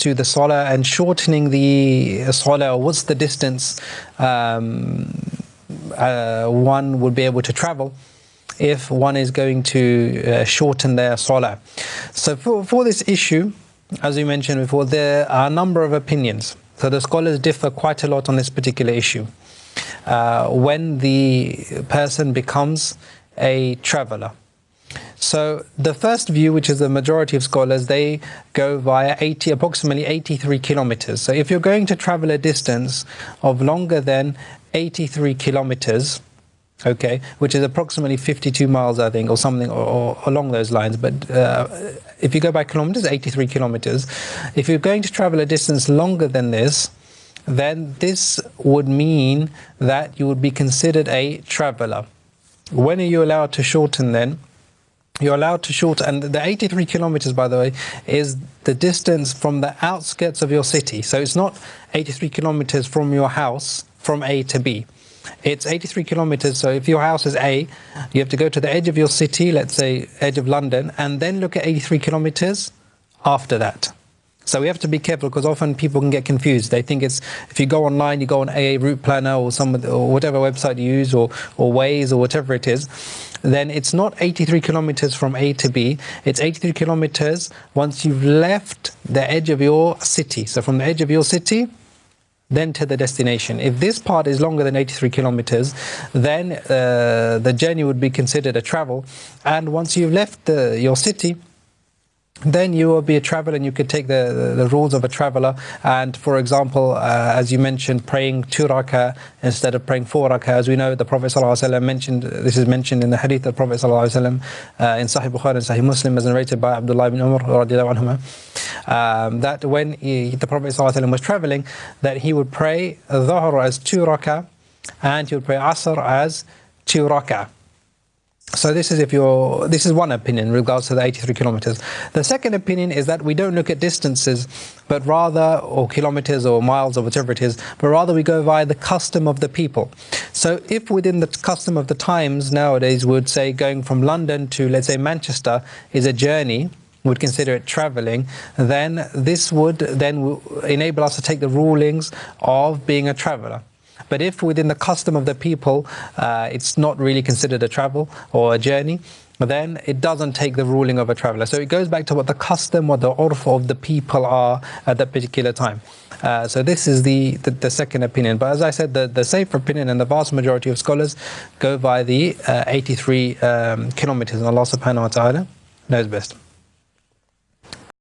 to the salah and shortening the salah, what's the distance one would be able to travel if one is going to shorten their salah. So for this issue, as we mentioned before, there are a number of opinions. So the scholars differ quite a lot on this particular issue. When the person becomes a traveler. So the first view, which is the majority of scholars, they go via approximately 83 kilometers. So if you're going to travel a distance of longer than 83 kilometers, okay, which is approximately 52 miles, I think, or something, or along those lines. But if you go by kilometers, 83 kilometers. If you're going to travel a distance longer than this, then this would mean that you would be considered a traveler. When are you allowed to shorten then? You're allowed to shorten, and the 83 kilometers, by the way, is the distance from the outskirts of your city. So it's not 83 kilometers from your house, from A to B. It's 83 kilometers, so if your house is A, you have to go to the edge of your city, let's say edge of London, and then look at 83 kilometers after that. So we have to be careful, because often people can get confused. They think it's, if you go online, you go on AA Route Planner or whatever website you use, or Waze or whatever it is, then it's not 83 kilometers from A to B. It's 83 kilometers once you've left the edge of your city. So from the edge of your city, then to the destination. If this part is longer than 83 kilometers, then the journey would be considered a travel. And once you've left your city, then you will be a traveler, and you could take the rules of a traveler. And for example, as you mentioned, praying 2 rak'ah instead of praying 4 rak'ah. As we know, the Prophet ﷺ mentioned, this is mentioned in the hadith of the Prophet ﷺ in Sahih Bukhari and Sahih Muslim, as narrated by Abdullah ibn Umar radiallahu anhuma, that when the Prophet ﷺ was traveling, that he would pray Dhuhr as 2 rak'ah, and he would pray Asr as 2 rak'ah. So this is one opinion in regards to the 83 kilometers. The second opinion is that we don't look at distances, but rather, or kilometers or miles or whatever it is, but rather we go via the custom of the people. So if within the custom of the times nowadays would say going from London to, let's say, Manchester is a journey, would consider it traveling, then this would then enable us to take the rulings of being a traveler. But if within the custom of the people, it's not really considered a travel or a journey, then it doesn't take the ruling of a traveler. So it goes back to what the custom or the urf of the people are at that particular time. So this is the second opinion. But as I said, the safer opinion and the vast majority of scholars go by the 83 kilometers. And Allah subhanahu wa ta'ala knows best.